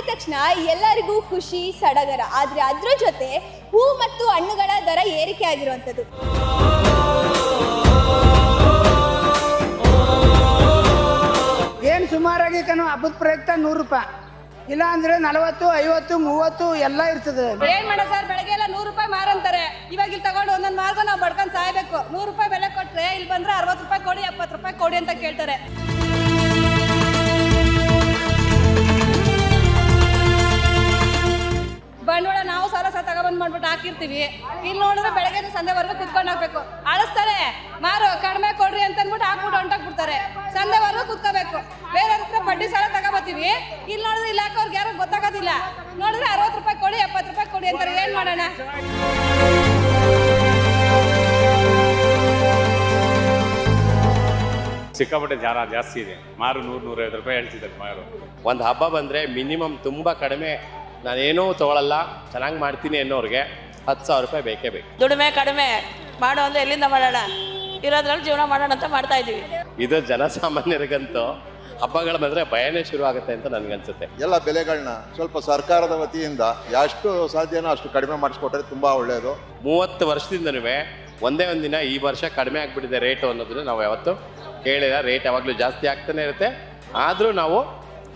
ಅಂದಿದ ತಕ್ಷಣ ಎಲ್ಲರಿಗೂ ಖುಷಿ ಸಡಗರ. ಆದರೆ ಅದರ ಜೊತೆ ಹೂ ಮತ್ತು ಹಣ್ಣುಗಳ ದರ ಏರಿಕೆ ಆಗಿರುವಂಥದ್ದು. ಏನು ಸುಮಾರಾಗಿ ಹಬ್ಬದ ಪ್ರಯುಕ್ತ 100 ರೂಪಾಯಿ, ಇಲ್ಲ ಅಂದ್ರೆ 40, 50, 30 ಎಲ್ಲ ಇರ್ತದೆ. ಏನ್ ಮಾಡೋ ಸರ್, ಬೆಳಗ್ಗೆ ಎಲ್ಲ 100 ರೂಪಾಯಿ ಮಾರಂತಾರೆ. ಇವಾಗ ಇಲ್ಲಿ ತಗೊಂಡು ಒಂದೊಂದು ಮಾರ್ಗ ನಾವು ಬಡ್ಕೊಂಡು ಸಾಯ್ಬೇಕು. 100 ರೂಪಾಯಿ ಬೆಲೆ ಕೊಟ್ರೆ ಇಲ್ಲಿ ಬಂದ್ರೆ 60 ರೂಪಾಯಿ ಕೊಡಿ, 70 ರೂಪಾಯಿ ಕೊಡಿ ಅಂತ ಕೇಳ್ತಾರೆ. ಬಂಡವಾಳ ನಾವು ಸಾಲ ತಗೊಬಂದ್ ಮಾಡ್ಬಿಟ್ಟು ಹಾಕಿರ್ತೀವಿ. ಇಲ್ಲಿ ನೋಡಿದ್ರೆ ಬೆಳಗ್ಗೆ ಸಂಜೆವರೆಗೂ ಕುತ್ಕೊಂಡು ಹಾಕ್ಬೇಕು. ಅಳಿಸ್ತಾರೆ, ಮಾರು ಕಡಿಮೆ ಕೊಡ್ರಿ ಅಂತ ಅಂದ್ಬಿಟ್ಟು ಹಾಕ್ಬಿಟ್ಟು ಹೊಂಟಾಕ್ಬಿಡ್ತಾರೆ. ಸಂಜೆವರೆಗೂ ಕುತ್ಕೋಬೇಕು. ಬೇರೆ ಹತ್ರ ಬಡ್ಡಿ ಸಾಲ ತಗೋಬತ್ತೀವಿ. ಇಲ್ಲಿ ನೋಡಿದ್ರೆ ಇಲ್ಲಿ ಹಾಕೋರ್ಗೆ ಯಾರು ಗೊತ್ತಾಗೋದಿಲ್ಲ. ನೋಡಿದ್ರೆ 60 ರೂಪಾಯಿ ಕೊಡಿ, 70 ರೂಪಾಯಿ ಕೊಡಿ ಅಂತಾರೆ. ಏನ್ ಮಾಡೋಣ? ಸಿಕ್ಕಾಪಟ್ಟೆ ಜಾಸ್ತಿ ಇದೆ. ಮಾರು 100-150 ರೂಪಾಯಿ ಹೇಳ್ತಿದ್ದಾರೆ ಮಾರು. ಒಂದು ಹಬ್ಬ ಬಂದರೆ ಮಿನಿಮಮ್ ತುಂಬ ಕಡಿಮೆ, ನಾನೇನೂ ತೊಗೊಳಲ್ಲ, ಚೆನ್ನಾಗಿ ಮಾಡ್ತೀನಿ ಅನ್ನೋರಿಗೆ 10,000 ರೂಪಾಯಿ ಬೇಕೇ ಬೇಕು. ದುಡಿಮೆ ಕಡಿಮೆ ಮಾಡೋ ಅಂದರೆ ಎಲ್ಲಿಂದ ಮಾಡೋಣ? ಇರೋದ್ರಲ್ಲಿ ಜೀವನ ಮಾಡೋಣ ಅಂತ ಮಾಡ್ತಾ ಇದ್ದೀವಿ. ಇದು ಜನಸಾಮಾನ್ಯರಿಗಂತೂ ಹಬ್ಬಗಳು ಬಂದರೆ ಭಯನೇ ಶುರು ಆಗುತ್ತೆ ಅಂತ ನನಗನ್ಸುತ್ತೆ. ಎಲ್ಲ ಬೆಲೆಗಳನ್ನ ಸ್ವಲ್ಪ ಸರ್ಕಾರದ ವತಿಯಿಂದ ಎಷ್ಟು ಸಾಧ್ಯನೋ ಅಷ್ಟು ಕಡಿಮೆ ಮಾಡಿಸ್ಕೊಟ್ರೆ ತುಂಬ ಒಳ್ಳೆಯದು. 30 ವರ್ಷದಿಂದನೂ ಒಂದೇ ಒಂದು ದಿನ ಈ ವರ್ಷ ಕಡಿಮೆ ಆಗಿಬಿಟ್ಟಿದೆ ರೇಟು ಅನ್ನೋದನ್ನು ನಾವು ಯಾವತ್ತೂ ಕೇಳಿಲ್ಲ. ರೇಟ್ ಯಾವಾಗಲೂ ಜಾಸ್ತಿ ಆಗ್ತಾನೆ ಇರುತ್ತೆ, ಆದರೂ ನಾವು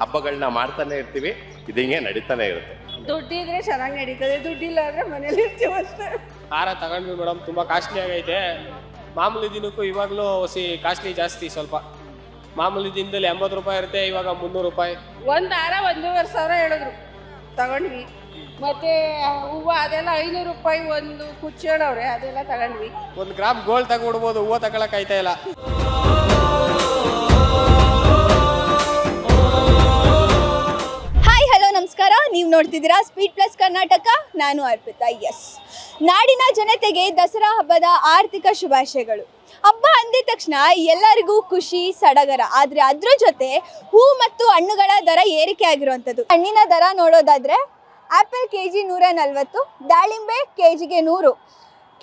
ಹಬ್ಬಗಳನ್ನ ಮಾಡ್ತಾನೆ ಇರ್ತೀವಿ. ಇದು ಹಿಂಗೆ ನಡೀತಾನೆ ಇರುತ್ತೆ. ದುಡ್ಡಿದ್ರೆ ಚೆನ್ನಾಗಿ ನಡೀತದೆ, ದುಡ್ಡಿಲ್ಲ ಅಂದ್ರೆ ಮನೇಲಿ ಇರ್ತೀವಿ ಅಷ್ಟೇ. ಖಾರ ತಗೊಂಡ್ವಿ ಮೇಡಮ್, ತುಂಬ ಕಾಸ್ಟ್ಲಿ ಆಗೈತೆ. ಮಾಮೂಲಿ ದಿನಕ್ಕೂ ಇವಾಗಲೂ ಕಾಸ್ಟ್ಲಿ ಜಾಸ್ತಿ. ಸ್ವಲ್ಪ ಮಾಮೂಲಿ ದಿನದಲ್ಲಿ 80 ರೂಪಾಯಿ ಇರುತ್ತೆ, ಇವಾಗ 300 ರೂಪಾಯಿ. ಒಂದು ಹಾರ 1,500 ಹೇಳಿದ್ರು, ತಗೊಂಡ್ವಿ. ಮತ್ತೆ ಹೂವು ಅದೆಲ್ಲ 500 ರೂಪಾಯಿ ಒಂದು ಕುಚ್ಚು ಹೇಳವ್ರೆ, ಅದೆಲ್ಲ ತಗೊಂಡ್ವಿ. 1 ಗ್ರಾಮ್ ಗೋಲ್ಡ್ ತಗೊಂಡ್ಬೋದು, ಹೂವು ತಗೊಳಕ್ ಆಯ್ತಾ ಇಲ್ಲ. ನಮಸ್ಕಾರ, ನೀವು ನೋಡ್ತಿದ್ದೀರಾ ಸ್ಪೀಡ್ ಪ್ಲಸ್ ಕರ್ನಾಟಕ. ನಾನು ಅರ್ಪಿತಾ. ನಾಡಿನ ಜನತೆಗೆ ದಸರಾ ಹಬ್ಬದ ಆರ್ಥಿಕ ಶುಭಾಶಯಗಳು. ಹಬ್ಬ ಅಂದಿದ ತಕ್ಷಣ ಎಲ್ಲರಿಗೂ ಖುಷಿ ಸಡಗರ. ಆದರೆ ಅದರ ಜೊತೆ ಹೂ ಮತ್ತು ಹಣ್ಣುಗಳ ದರ ಏರಿಕೆ ಆಗಿರುವಂಥದ್ದು. ಹಣ್ಣಿನ ದರ ನೋಡೋದಾದ್ರೆ ಆಪಲ್ kg 140, ದಾಳಿಂಬೆ kgಗೆ 100,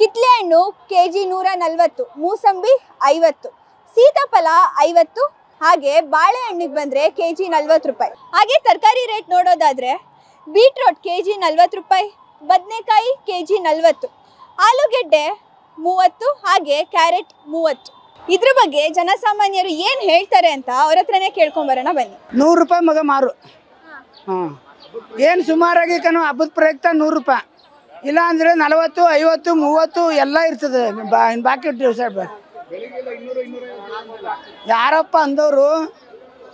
ಕಿತ್ಲೆ ಹಣ್ಣು kg 140, ಮೂಸಂಬಿ 50, ಸೀತಾಫಲ 50, ಹಾಗೆ ಬಾಳೆಹಣ್ಣಿಗೆ ಬಂದರೆ kg 40 ರೂಪಾಯಿ. ಹಾಗೆ ತರಕಾರಿ ರೇಟ್ ನೋಡೋದಾದರೆ ಬೀಟ್ರೋಟ್ kg 40 ರೂಪಾಯಿ, ಬದನೆಕಾಯಿ kg 40, ಆಲೂಗೆಡ್ಡೆ 30, ಹಾಗೆ ಕ್ಯಾರೆಟ್ 30. ಇದ್ರ ಬಗ್ಗೆ ಜನಸಾಮಾನ್ಯರು ಏನು ಹೇಳ್ತಾರೆ ಅಂತ ಅವ್ರ ಹತ್ರನೇ ಕೇಳ್ಕೊಂಬರೋಣ ಬನ್ನಿ. 100 ರೂಪಾಯಿ ಮಗ ಮಾರು. ಏನು ಸುಮಾರಾಗಿ ಹಬ್ಬದ ಪ್ರಯುಕ್ತ 100 ರೂಪಾಯಿ, ಇಲ್ಲ ಅಂದರೆ 40, 50, 30 ಎಲ್ಲ ಇರ್ತದೆ. ಬಾಕಿ ಯಾರಪ್ಪ ಅಂದವರು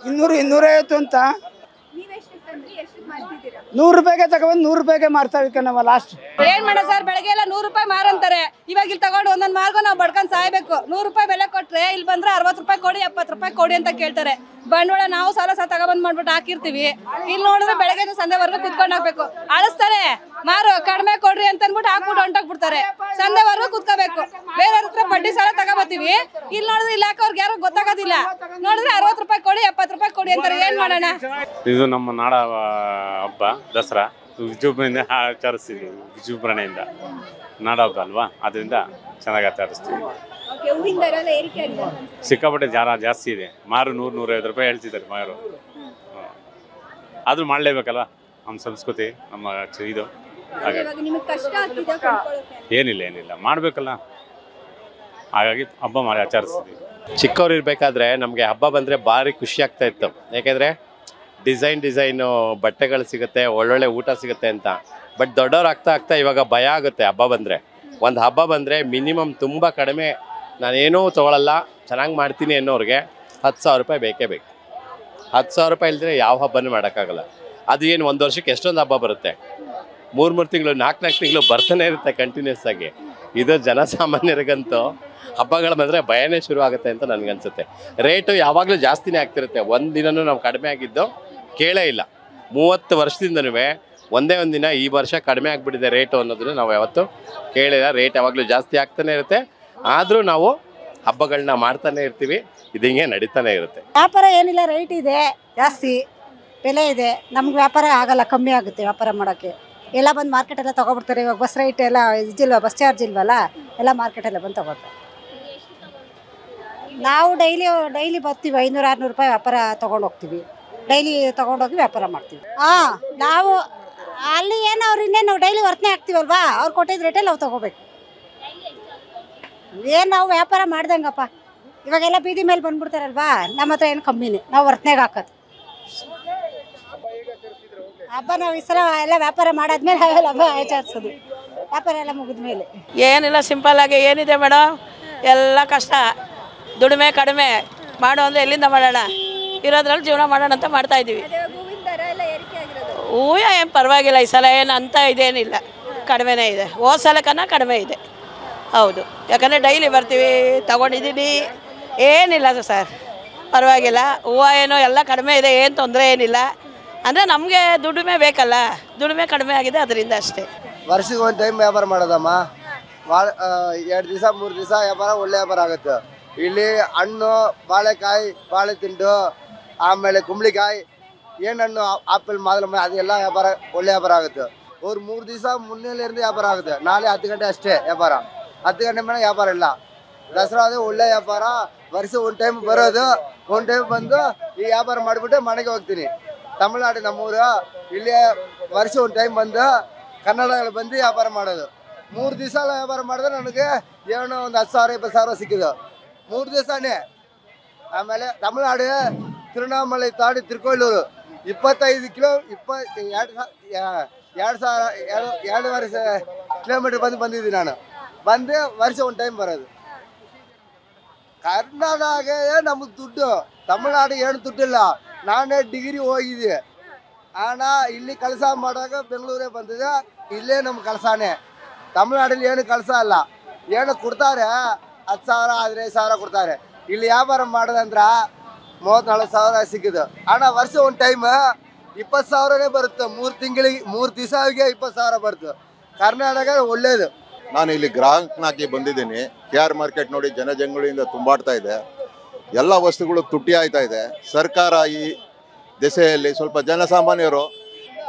200, 250 ಅಂತ 100 ರೂಪಾಯಿಗೆ ತಗೊಂಡು 100 ರೂಪಾಯಿಗೆ ಮಾರ್ತಾವೆ ನಾವು ಲಾಸ್ಟ್. ಏನ್ ಮಾಡೋ ಸರ್, ಬೆಳಗ್ಗೆ ಎಲ್ಲ 100 ರೂಪಾಯಿ ಮಾರಂತಾರೆ. ಇವಾಗ ಇಲ್ಲಿ ತಗೊಂಡು ಒಂದೊಂದು ಮಾರ್ಗ ನಾವು ಬಡ್ಕೊಂಡು ಸಾಯ್ಬೇಕು. 100 ರೂಪಾಯಿ ಬೆಲೆ ಕೊಟ್ರೆ ಇಲ್ಲಿ ಬಂದ್ರೆ 60 ರೂಪಾಯಿ ಕೊಡಿ, 70 ರೂಪಾಯಿ ಕೊಡಿ ಅಂತ ಕೇಳ್ತಾರೆ. ಬಂಡವಾಳ ನಾವು ಸಾಲ ತಗೊಬಂದ್ ಮಾಡ್ಬಿಟ್ಟು ಹಾಕಿರ್ತೀವಿ. ಇಲ್ಲಿ ನೋಡಿದ್ರೆ ಬೆಳಗ್ಗೆ ಸಂಜೆವರೆಗೂ ಕುತ್ಕೊಂಡು ಹಾಕ್ಬೇಕು. ಅಳಿಸ್ತಾರೆ, ಮಾರು ಕಡಿಮೆ ಕೊಡ್ರಿ ಅಂತ ಅಂದ್ಬಿಟ್ಟು ಹಾಕ್ಬಿಟ್ಟು ಹೊಂಟಾಕ್ಬಿಡ್ತಾರೆ. ಸಂಜೆವರೆಗೂ ಕುತ್ಕೋಬೇಕು. ಬೇರೆ ಹತ್ರ ಬಡ್ಡಿ ಸಾಲ ತಗೋಬತ್ತೀವಿ. ಇಲ್ಲಿ ನೋಡಿದ್ರೆ ಇಲ್ಲಿ ಹಾಕೋರ್ಗೆ ಯಾರು ಗೊತ್ತಾಗೋದಿಲ್ಲ. ನೋಡಿದ್ರೆ 60 ರೂಪಾಯಿ ಕೊಡಿ, 70 ರೂಪಾಯಿ ಕೊಡಿ ಅಂತಾರೆ. ಏನ್ ಮಾಡೋಣ? ಇದು ನಮ್ಮ ನಾಡ ಹಬ್ಬ ದಸರಾ ವಿಜೃಂಭಣೆಯಿಂದ ಆಚರಿಸ್ತೀವಿ. ವಿಜೃಂಭಣೆಯಿಂದ ನಾಡ ಹಬ್ಬ ಅಲ್ವಾ, ಅದರಿಂದ ಚೆನ್ನಾಗಿ ಆಚರಿಸ್ತೀವಿ. ಸಿಕ್ಕಾಪಟ್ಟೆ ಜಾಸ್ತಿ ಇದೆ. ಮಾರು 100-150 ರೂಪಾಯಿ ಹೇಳ್ತಿದ್ದಾರೆ ಮಾರು. ಆದ್ರೂ ಮಾಡಲೇಬೇಕಲ್ಲ, ನಮ್ಮ ಸಂಸ್ಕೃತಿ, ನಮ್ಮ ಇದು. ಏನಿಲ್ಲ ಮಾಡಬೇಕಲ್ಲ, ಹಾಗಾಗಿ ಹಬ್ಬ ಮಾಡಿ ಆಚರಿಸ್ತೀವಿ. ಚಿಕ್ಕವ್ರು ಇರಬೇಕಾದ್ರೆ ನಮಗೆ ಹಬ್ಬ ಬಂದರೆ ಭಾರಿ ಖುಷಿ ಆಗ್ತಾ ಇತ್ತು. ಯಾಕೆಂದರೆ ಡಿಸೈನು ಬಟ್ಟೆಗಳು ಸಿಗುತ್ತೆ, ಒಳ್ಳೊಳ್ಳೆ ಊಟ ಸಿಗುತ್ತೆ ಅಂತ. ಬಟ್ ದೊಡ್ಡವ್ರು ಆಗ್ತಾ ಇವಾಗ ಭಯ ಆಗುತ್ತೆ ಹಬ್ಬ ಬಂದರೆ. ಒಂದು ಹಬ್ಬ ಬಂದರೆ ಮಿನಿಮಮ್ ತುಂಬ ಕಡಿಮೆ, ನಾನೇನೂ ತೊಗೊಳಲ್ಲ, ಚೆನ್ನಾಗಿ ಮಾಡ್ತೀನಿ ಅನ್ನೋರಿಗೆ 10,000 ರೂಪಾಯಿ ಬೇಕೇ ಬೇಕು. 10,000 ರೂಪಾಯಿ ಇಲ್ಲದ್ರೆ ಯಾವ ಹಬ್ಬನೂ ಮಾಡೋಕ್ಕಾಗಲ್ಲ. ಅದು ಏನು ಒಂದು ವರ್ಷಕ್ಕೆ ಎಷ್ಟೊಂದು ಹಬ್ಬ ಬರುತ್ತೆ, 3 ತಿಂಗಳು 4 ತಿಂಗಳು ಬರ್ತಾನೆ ಇರುತ್ತೆ ಕಂಟಿನ್ಯೂಸ್ ಆಗಿ. ಇದು ಜನಸಾಮಾನ್ಯರಿಗಂತೂ ಹಬ್ಬಗಳು ಬಂದರೆ ಭಯನೇ ಶುರು ಆಗುತ್ತೆ ಅಂತ ನನಗನ್ಸುತ್ತೆ. ರೇಟು ಯಾವಾಗಲೂ ಜಾಸ್ತಿನೇ ಆಗ್ತಿರುತ್ತೆ. ಒಂದು ದಿನವೂ ನಾವು ಕಡಿಮೆ ಆಗಿದ್ದು ಕೇಳೇ ಇಲ್ಲ. 30 ವರ್ಷದಿಂದನೂ ಒಂದೇ ಒಂದು ದಿನ ಈ ವರ್ಷ ಕಡಿಮೆ ಆಗಿಬಿಟ್ಟಿದೆ ರೇಟು ಅನ್ನೋದನ್ನು ನಾವು ಯಾವತ್ತೂ ಕೇಳಿಲ್ಲ. ರೇಟ್ ಯಾವಾಗಲೂ ಜಾಸ್ತಿ ಆಗ್ತಾನೆ ಇರುತ್ತೆ, ಆದರೂ ನಾವು ಹಬ್ಬಗಳನ್ನ ಮಾಡ್ತಾನೆ ಇರ್ತೀವಿ. ಇದು ಹಿಂಗೆ ನಡೀತಾನೆ ಇರುತ್ತೆ. ವ್ಯಾಪಾರ ಏನಿಲ್ಲ, ರೇಟ್ ಇದೆ ಜಾಸ್ತಿ, ಬೆಲೆ ಇದೆ. ನಮ್ಗೆ ವ್ಯಾಪಾರ ಆಗಲ್ಲ, ಕಮ್ಮಿ ಆಗುತ್ತೆ ವ್ಯಾಪಾರ ಮಾಡೋಕ್ಕೆ. ಎಲ್ಲ ಬಂದು ಮಾರ್ಕೆಟೆಲ್ಲ ತೊಗೊಬಿಡ್ತಾರೆ. ಇವಾಗ ಬಸ್ ರೈಟ್ ಎಲ್ಲ ಇದಿಲ್ವ, ಬಸ್ ಚಾರ್ಜ್ ಇಲ್ವಲ್ಲ, ಎಲ್ಲ ಮಾರ್ಕೆಟೆಲ್ಲ ಬಂದು ತೊಗೊಳ್ತಾರೆ. ನಾವು ಡೈಲಿ ಬರ್ತೀವಿ, 500-600 ರೂಪಾಯಿ ವ್ಯಾಪಾರ ತೊಗೊಂಡು ಹೋಗ್ತೀವಿ. ಡೈಲಿ ತೊಗೊಂಡೋಗಿ ವ್ಯಾಪಾರ ಮಾಡ್ತೀವಿ. ಹಾಂ, ನಾವು ಅಲ್ಲಿ ಏನು ಅವ್ರು ಇನ್ನೇನು ನಾವು ಡೈಲಿ ವರ್ತನೆ ಆಗ್ತೀವಲ್ವಾ, ಅವ್ರು ಕೊಟ್ಟಿದ್ದ ರೇಟಲ್ಲಿ ನಾವು ತೊಗೋಬೇಕು. ಏನು ನಾವು ವ್ಯಾಪಾರ ಮಾಡ್ದಂಗಪ್ಪ, ಇವಾಗೆಲ್ಲ ಬೀದಿ ಮೇಲೆ ಬಂದ್ಬಿಡ್ತಾರಲ್ವಾ, ನಮ್ಮ ಹತ್ರ ಏನು ಕಮ್ಮಿನೇ, ನಾವು ವರ್ತನೆಗೆ ಹಾಕೋದು. ಹಬ್ಬ ನಾವು ಈ ಸಲ ಎಲ್ಲ ವ್ಯಾಪಾರ ಮಾಡಾದ್ಮೇಲೆ ನಾವೆಲ್ಲ ಹಬ್ಬ ಆಚರಿಸೋದು, ವ್ಯಾಪಾರ ಎಲ್ಲ ಮುಗಿದ್ಮೇಲೆ. ಏನಿಲ್ಲ, ಸಿಂಪಲ್ಲಾಗಿ ಏನಿದೆ ಮೇಡಮ್, ಎಲ್ಲ ಕಷ್ಟ, ದುಡಿಮೆ ಕಡಿಮೆ ಮಾಡು ಅಂದರೆ ಎಲ್ಲಿಂದ ಮಾಡೋಣ, ಇರೋದ್ರಲ್ಲಿ ಜೀವನ ಮಾಡೋಣ ಅಂತ ಮಾಡ್ತಾಯಿದ್ದೀವಿ. ಹೂವು ಏನು ಪರವಾಗಿಲ್ಲ, ಈ ಸಲ ಏನು ಅಂತ ಇದೇನಿಲ್ಲ, ಕಡಿಮೆನೇ ಇದೆ, ಹೋದ ಸಲಕ್ಕನ್ನ ಕಡಿಮೆ ಇದೆ. ಹೌದು, ಯಾಕಂದರೆ ಡೈಲಿ ಬರ್ತೀವಿ, ತಗೊಂಡಿದ್ದೀನಿ, ಏನಿಲ್ಲ ಸರ್, ಪರವಾಗಿಲ್ಲ. ಹೂವು ಏನೋ ಎಲ್ಲ ಕಡಿಮೆ ಇದೆ, ಏನು ತೊಂದರೆ ಏನಿಲ್ಲ. ಅಂದರೆ ನಮಗೆ ದುಡಿಮೆ ಬೇಕಲ್ಲ, ದುಡಿಮೆ ಕಡಿಮೆ ಆಗಿದೆ, ಅದರಿಂದ ಅಷ್ಟೇ. ವರ್ಷಕ್ಕೆ ಒಂದು ಟೈಮ್ ವ್ಯಾಪಾರ ಮಾಡೋದಮ್ಮ, 2 ದಿವಸ 3 ದಿವಸ ವ್ಯಾಪಾರ ಒಳ್ಳೆ ವ್ಯಾಪಾರ ಆಗುತ್ತೆ. ಇಲ್ಲಿ ಹಣ್ಣು, ಬಾಳೆಕಾಯಿ, ಬಾಳೆ ತಿಂಡು, ಆಮೇಲೆ ಕುಂಬಳಿಕಾಯಿ, ಏನು ಹಣ್ಣು, ಆಪಲ್, ಮಾದಲಮ್ಮ, ಅದೆಲ್ಲ ವ್ಯಾಪಾರ ಒಳ್ಳೆ ವ್ಯಾಪಾರ ಆಗುತ್ತೆ. ಅವ್ರು 3 ದಿವಸ ಮುನ್ನೆಲೆಯಿಂದ ವ್ಯಾಪಾರ ಆಗುತ್ತೆ. ನಾಳೆ 10 ಗಂಟೆ ಅಷ್ಟೇ ವ್ಯಾಪಾರ, 10 ಗಂಟೆ ಮೇಲೆ ವ್ಯಾಪಾರ ಇಲ್ಲ. ದಸರಾ ಅದು ಒಳ್ಳೆ ವ್ಯಾಪಾರ. ವರ್ಷ ಒಂದು ಟೈಮ್ ಬರೋದು, ಒಂದು ಟೈಮ್ ಬಂದು ಈ ವ್ಯಾಪಾರ ಮಾಡಿಬಿಟ್ಟು ಮನೆಗೆ ಹೋಗ್ತೀನಿ. ತಮಿಳ್ನಾಡು ನಮ್ಮೂರು, ಇಲ್ಲಿ ವರ್ಷ ಒಂದು ಟೈಮ್ ಬಂದು ಕನ್ನಡದಲ್ಲಿ ಬಂದು ವ್ಯಾಪಾರ ಮಾಡೋದು. 3 ದಿವಸ ವ್ಯಾಪಾರ ಮಾಡಿದ್ರೆ ನನಗೆ ಏನೋ ಒಂದು 10,000 20,000 ಸಿಕ್ಕಿದ್ದು 3 ದಿವಸನೇ. ಆಮೇಲೆ ತಮಿಳ್ನಾಡು ತಿರುವಣ್ಣಾಮಲೈ ತಾಡಿ ತಿರುಕೊಲ್ಲೂರು 25 2,500 ಕಿಲೋಮೀಟರ್ ಬಂದಿದ್ದೀನಿ ನಾನು. ಬಂದು ವರ್ಷ ಒಂದು ಟೈಮ್ ಬರೋದು. ಕರ್ನಾಟಕ ನಮಗೆ ದುಡ್ಡು, ತಮಿಳ್ನಾಡು ಏನು ದುಡ್ಡಿಲ್ಲ. ನಾನೇ ಡಿಗ್ರಿ ಹೋಗಿದ್ದೆ, ಹಣ ಇಲ್ಲಿ ಕೆಲಸ ಮಾಡುವಾಗ ಬೆಂಗಳೂರೇ ಬಂದಿದೆ. ಇಲ್ಲೇ ನಮ್ಮ ಕೆಲಸನೇ. ತಮಿಳ್ನಾಡಲ್ಲಿ ಏನು ಕೆಲಸ ಅಲ್ಲ, ಏನು ಕೊಡ್ತಾರೆ 10,000 15,000 ಕೊಡ್ತಾರೆ. ಇಲ್ಲಿ ವ್ಯಾಪಾರ ಮಾಡೋದಂದ್ರೆ 34,000 ಸಿಕ್ಕಿದ್ದು. ಹಣ ವರ್ಷ ಒಂದು ಟೈಮ್ 20,000ನೇ ಬರುತ್ತೆ. 3 ತಿಂಗಳಿಗೆ 3 ದಿವಸಗೆ 20,000 ಬರುತ್ತೆ. ಕರ್ನಾಟಕ ಒಳ್ಳೇದು. ನಾನು ಇಲ್ಲಿ ಗ್ರಾಹಕನಾಗಿ ಬಂದಿದ್ದೀನಿ. KR ಮಾರ್ಕೆಟ್ ನೋಡಿ ಜನಜಂಗುಳಿಯಿಂದ ತುಂಬಾಡ್ತಾ ಇದೆ. ಎಲ್ಲ ವಸ್ತುಗಳು ತುಟ್ಟಿ ಆಯ್ತಾ ಇದೆ. ಸರ್ಕಾರ ಈ ದೆಸೆಯಲ್ಲಿ ಸ್ವಲ್ಪ ಜನಸಾಮಾನ್ಯರು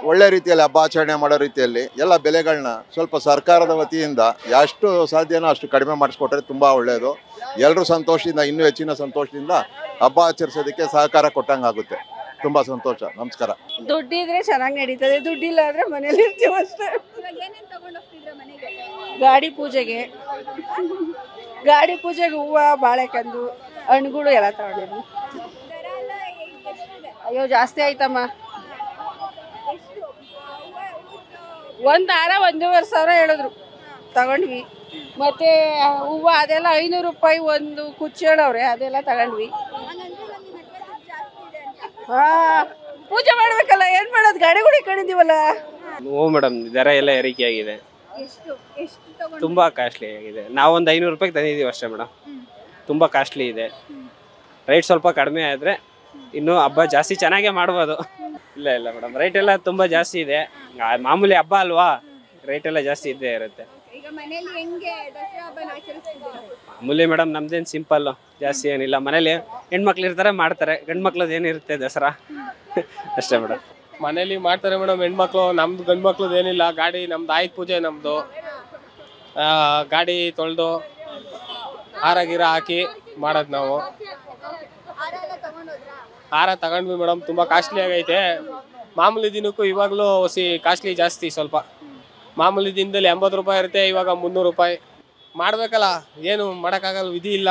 ಒಳ್ಳೆ ರೀತಿಯಲ್ಲಿ ಹಬ್ಬ ಆಚರಣೆ ಮಾಡೋ ರೀತಿಯಲ್ಲಿ ಎಲ್ಲ ಬೆಲೆಗಳನ್ನ ಸ್ವಲ್ಪ ಸರ್ಕಾರದ ವತಿಯಿಂದ ಎಷ್ಟು ಸಾಧ್ಯನೋ ಅಷ್ಟು ಕಡಿಮೆ ಮಾಡಿಸ್ಕೊಟ್ರೆ ತುಂಬ ಒಳ್ಳೆಯದು. ಎಲ್ಲರೂ ಸಂತೋಷದಿಂದ, ಇನ್ನೂ ಹೆಚ್ಚಿನ ಸಂತೋಷದಿಂದ ಹಬ್ಬ ಆಚರಿಸೋದಕ್ಕೆ ಸಹಕಾರ ಕೊಟ್ಟಂಗೆ ಆಗುತ್ತೆ. ತುಂಬ ಸಂತೋಷ. ನಮಸ್ಕಾರ. ದುಡ್ಡಿದ್ರೆ ಚೆನ್ನಾಗಿ ನಡೀತದೆ, ದುಡ್ಡಿಲ್ಲ ಅಂದರೆ ಮನೇಲಿ ಇರ್ತೀವಿ ಅಷ್ಟೇ. ಗಾಡಿ ಪೂಜೆಗೆ ಹೂವು, ಬಾಳೆಕಂದು, ಹಣ್ಣುಗಳು ಎಲ್ಲ ತಗೊಂಡಿದ್ವಿ. ಅಯ್ಯೋ ಜಾಸ್ತಿ ಆಯ್ತಮ್ಮ. ಒಂದು ಹಾರ 1,500 ಹೇಳಿದ್ರು, ತಗೊಂಡ್ವಿ. ಮತ್ತೆ ಹೂವು ಅದೆಲ್ಲ 500 ರೂಪಾಯಿ ಒಂದು ಕುಚ್ಚು ಹೇಳವ್ರೆ, ಅದೆಲ್ಲ ತಗೊಂಡ್ವಿ. ಪೂಜೆ ಮಾಡ್ಬೇಕಲ್ಲ, ಏನ್ ಮಾಡೋದು, ಗಾಡಿಗಳು ಇಟ್ಕೊಂಡಿದೀವಲ್ಲ. ಹ್ಞೂ ಮೇಡಮ್, ದರ ಎಲ್ಲ ಏರಿಕೆ ಆಗಿದೆ, ತುಂಬಾ ಕಾಸ್ಟ್ಲಿ ಆಗಿದೆ. ನಾವೊಂದು 500 ರೂಪಾಯಿಗೆ ತಂದಿದ್ದೀವಿ ಅಷ್ಟೇ ಮೇಡಮ್. ತುಂಬಾ ಕಾಸ್ಟ್ಲಿ ಇದೆ. ರೈಟ್ ಸ್ವಲ್ಪ ಕಡಿಮೆ ಆದರೆ ಇನ್ನೂ ಹಬ್ಬ ಜಾಸ್ತಿ ಚೆನ್ನಾಗೇ ಮಾಡ್ಬೋದು. ಇಲ್ಲ ಮೇಡಮ್, ರೇಟ್ ಎಲ್ಲ ತುಂಬ ಜಾಸ್ತಿ ಇದೆ. ಮಾಮೂಲಿ ಹಬ್ಬ ಅಲ್ವಾ, ರೇಟ್ ಎಲ್ಲ ಜಾಸ್ತಿ ಇದ್ದೇ ಇರುತ್ತೆ. ಮಾಮೂಲಿ ಮೇಡಮ್, ನಮ್ದೇನು ಸಿಂಪಲ್ಲು, ಜಾಸ್ತಿ ಏನಿಲ್ಲ. ಮನೇಲಿ ಹೆಣ್ಮಕ್ಳು ಇರ್ತಾರೆ, ಮಾಡ್ತಾರೆ. ಗಂಡು ಮಕ್ಳದ್ದು ಏನಿರುತ್ತೆ ದಸರಾ ಅಷ್ಟೇ ಮೇಡಮ್. ಮನೇಲಿ ಮಾಡ್ತಾರೆ ಮೇಡಮ್ ಹೆಣ್ಮಕ್ಳು. ನಮ್ದು ಗಂಡು ಮಕ್ಳದ್ದು ಏನಿಲ್ಲ. ಗಾಡಿ ನಮ್ದು ಆಯುಧ ಪೂಜೆ, ನಮ್ಮದು ಗಾಡಿ ತೊಳೆದು ಹಾರ ಗಿರ ಹಾಕಿ ಮಾಡೋದು ನಾವು. ಹಾರ ತಗೊಂಡ್ವಿ ಮೇಡಮ್, ತುಂಬ ಕಾಸ್ಟ್ಲಿ ಆಗೈತೆ. ಮಾಮೂಲಿ ದಿನಕ್ಕೂ ಇವಾಗಲೂ ಕಾಸ್ಟ್ಲಿ ಜಾಸ್ತಿ ಸ್ವಲ್ಪ. ಮಾಮೂಲಿ ದಿನದಲ್ಲಿ 80 ರೂಪಾಯಿ ಇರುತ್ತೆ, ಇವಾಗ 300 ರೂಪಾಯಿ. ಮಾಡಬೇಕಲ್ಲ, ಏನು ಮಾಡೋಕ್ಕಾಗಲ್ಲ, ವಿಧಿ ಇಲ್ಲ,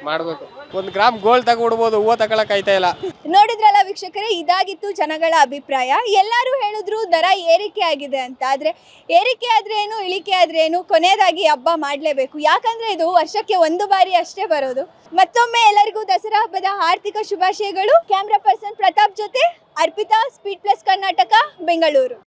ಮಾಡಬೇಕು. 1 ಗ್ರಾಮ್ ಗೋಲ್ಡ್ ತಗೊಡ್ಬೋದು, ಹೂವು ತಗೊಳಕ್ಕಾಯ್ತಾ ಇಲ್ಲ. ನೋಡಿದ್ರಲ್ಲ ವೀಕ್ಷಕರೇ, ಇದಾಗಿತ್ತು ಜನಗಳ ಅಭಿಪ್ರಾಯ. ಎಲ್ಲರೂ ಹೇಳಿದ್ರು ದರ ಏರಿಕೆ ಆಗಿದೆ ಅಂತ. ಆದರೆ ಏರಿಕೆ ಆದ್ರೇನು, ಇಳಿಕೆ ಆದ್ರೇನು, ಕೊನೆಯದಾಗಿ ಹಬ್ಬ ಮಾಡಲೇಬೇಕು. ಯಾಕಂದ್ರೆ ಇದು ವರ್ಷಕ್ಕೆ 1 ಬಾರಿ ಅಷ್ಟೇ ಬರೋದು. ಮತ್ತೊಮ್ಮೆ ಎಲ್ಲರಿಗೂ ದಸರಾ ಹಬ್ಬದ ಆರ್ಥಿಕ ಶುಭಾಶಯಗಳು. ಕ್ಯಾಮ್ರಾ ಪರ್ಸನ್ ಪ್ರತಾಪ್ ಜೊತೆ ಅರ್ಪಿತಾ, ಸ್ಪೀಡ್ ಪ್ಲಸ್ ಕರ್ನಾಟಕ, ಬೆಂಗಳೂರು.